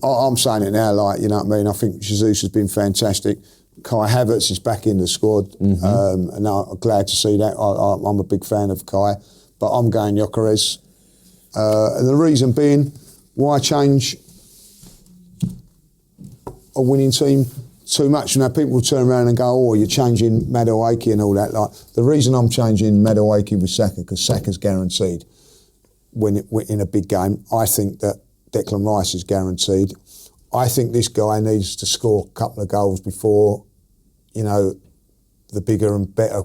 I'm saying it now, like, you know what I mean? I think Jesus has been fantastic. Kai Havertz is back in the squad, and I'm glad to see that. I'm a big fan of Kai, but I'm going Gyokeres. And the reason being, why change a winning team too much? You know, people will turn around and go, oh, you're changing Madueke and all that. Like, the reason I'm changing Madueke with Saka, because Saka's guaranteed in a big game. I think that Declan Rice is guaranteed. I think this guy needs to score a couple of goals before, you know, the bigger and better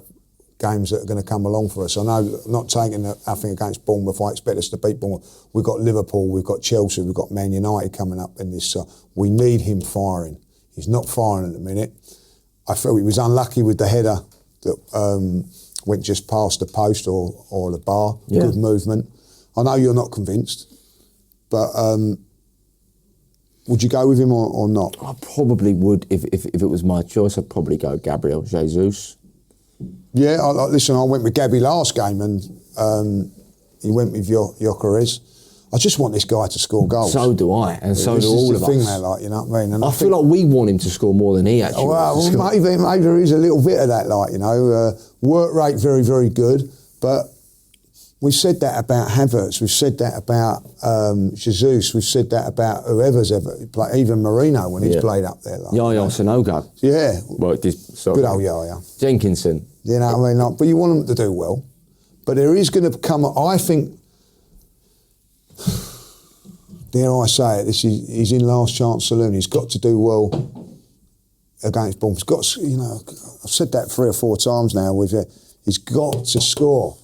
games that are going to come along for us. I know, not taking nothing against Bournemouth, I expect us to beat Bournemouth. We've got Liverpool, we've got Chelsea, we've got Man United coming up in this. So we need him firing. He's not firing at the minute. I feel he was unlucky with the header that went just past the post or the bar. Yeah. Good movement. I know you're not convinced, but would you go with him or not? I probably would. If it was my choice, I'd probably go Gabriel Jesus. Yeah, listen, I went with Gabby last game and he went with Gyokeres. I just want this guy to score goals. So do I, and so do all of us. This is the thing there, like, you know what I mean? And I feel like we want him to score more than he actually wants to score. Maybe there is a little bit of that, like, you know. Work rate very, very good, but we've said that about Havertz, we've said that about Jesus, we've said that about whoever's ever played, even Marino when he's played up there. Like, Yaya Sanogo. Yeah. Well, good old Yaya. Jenkinson. You know what I mean? Like, but you want them to do well. But there is going to come, I think, dare I say it, he's in last chance saloon. He's got to do well against Bournemouth. He's got, you know, I've said that 3 or 4 times now with it. He's got to score.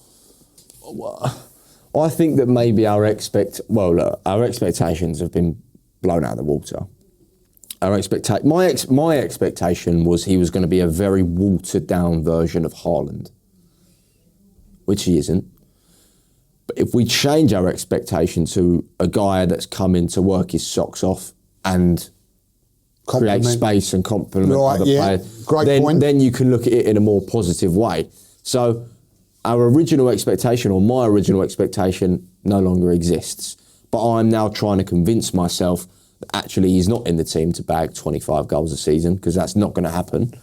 I think that maybe our expectations have been blown out of the water. My expectation was he was going to be a very watered down version of Haaland, which he isn't. But if we change our expectation to a guy that's come in to work his socks off and create space and complement other players, then you can look at it in a more positive way. So our original expectation, or my original expectation, no longer exists. But I'm now trying to convince myself that actually he's not in the team to bag 25 goals a season, because that's not going to happen.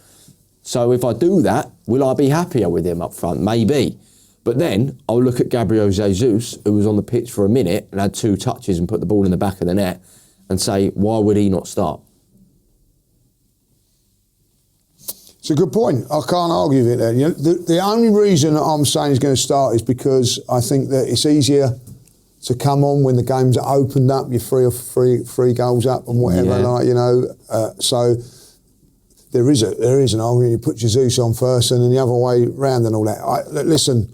So if I do that, will I be happier with him up front? Maybe. But then I'll look at Gabriel Jesus, who was on the pitch for a minute and had 2 touches and put the ball in the back of the net, and say, why would he not start? It's a good point. I can't argue with it there. You know, the only reason that I'm saying he's going to start is because I think that it's easier to come on when the games are opened up, you're 3 goals up and whatever, like, you know. So there is an argument. You put Jesus on first and then the other way round and all that. Listen,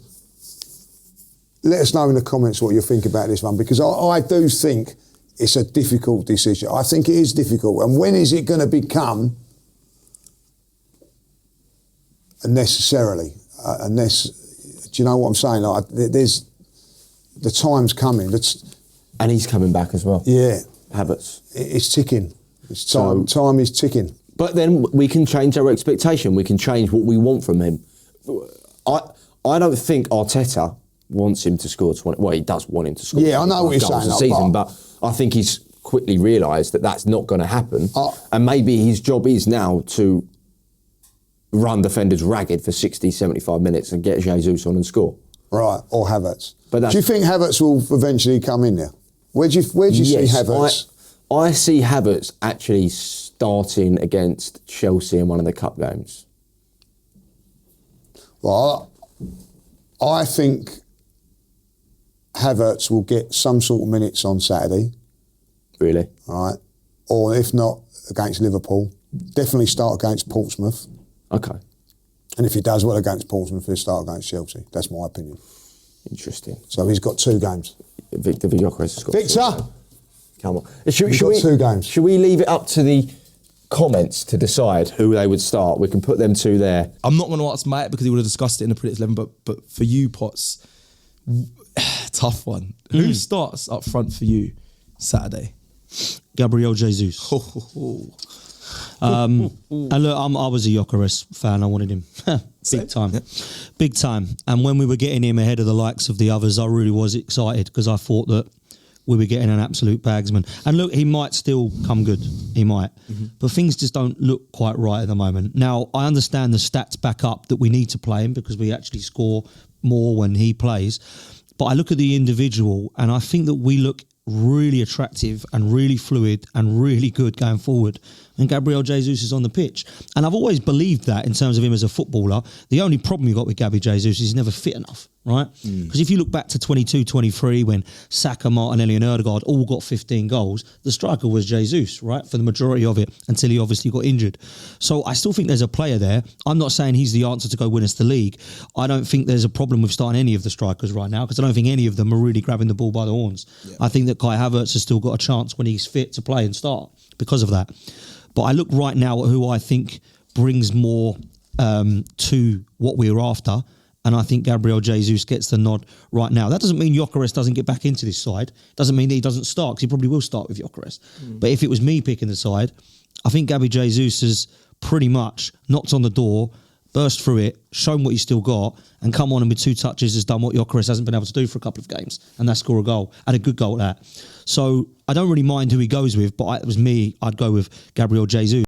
let us know in the comments what you think about this one, because I do think it's a difficult decision. I think it is difficult. And when is it going to become unnecessarily? Do you know what I'm saying? Like, there's the time's coming. And he's coming back as well. Yeah. Havertz. It's ticking. It's time. Time is ticking. But then we can change our expectation. We can change what we want from him. I don't think Arteta wants him to score 20. Well, he does want him to score. Yeah, I know what you're saying. A season, but I think he's quickly realised that that's not going to happen. And maybe his job is now to run defenders ragged for 60, 75 minutes and get Jesus on and score. Right, or Havertz. But do you think Havertz will eventually come in there? Where do you see Havertz? I see Havertz actually starting against Chelsea in one of the cup games. Well, I think Havertz will get some sort of minutes on Saturday. Really? All right. Or if not, against Liverpool. Definitely start against Portsmouth. Okay. And if he does well against Portsmouth, he'll start against Chelsea. That's my opinion. Interesting. So he's got 2 games. Victor Gyokeres has got Victor! 2. Come on. He's got 2 games. Should we leave it up to the comments to decide who they would start? We can put them 2 there. I'm not going to ask Matt because he would have discussed it in the predicted 11, but for you, Potts, tough one. Who starts up front for you Saturday? Gabriel Jesus. And look, I was a Gyokeres fan. I wanted him big time, big time. And when we were getting him ahead of the likes of the others, I really was excited because I thought that we were getting an absolute bagsman. And look, he might still come good. He might. But things just don't look quite right at the moment. Now, I understand the stats back up that we need to play him because we actually score more when he plays. But I look at the individual and I think that we look really attractive and really fluid and really good going forward. And Gabriel Jesus is on the pitch. And I've always believed that in terms of him as a footballer. The only problem you got with Gabby Jesus is he's never fit enough, right? Because if you look back to 22-23 when Saka, Martinelli and Ødegaard all got 15 goals, the striker was Jesus, right? For the majority of it until he obviously got injured. So I still think there's a player there. I'm not saying he's the answer to go win us the league. I don't think there's a problem with starting any of the strikers right now because I don't think any of them are really grabbing the ball by the horns. Yeah. I think that Kai Havertz has still got a chance when he's fit to play and start because of that. But I look right now at who I think brings more to what we're after, and I think Gabriel Jesus gets the nod right now. That doesn't mean Gyokeres doesn't get back into this side. Doesn't mean that he doesn't start, because he probably will start with Gyokeres. But if it was me picking the side, I think Gabby Jesus has pretty much knocked on the door, burst through it, shown what he's still got, and come on and with 2 touches has done what Gyokeres hasn't been able to do for a couple of games, and that's score a goal, and a good goal at that. So I don't really mind who he goes with, but if it was me, I'd go with Gabriel Jesus.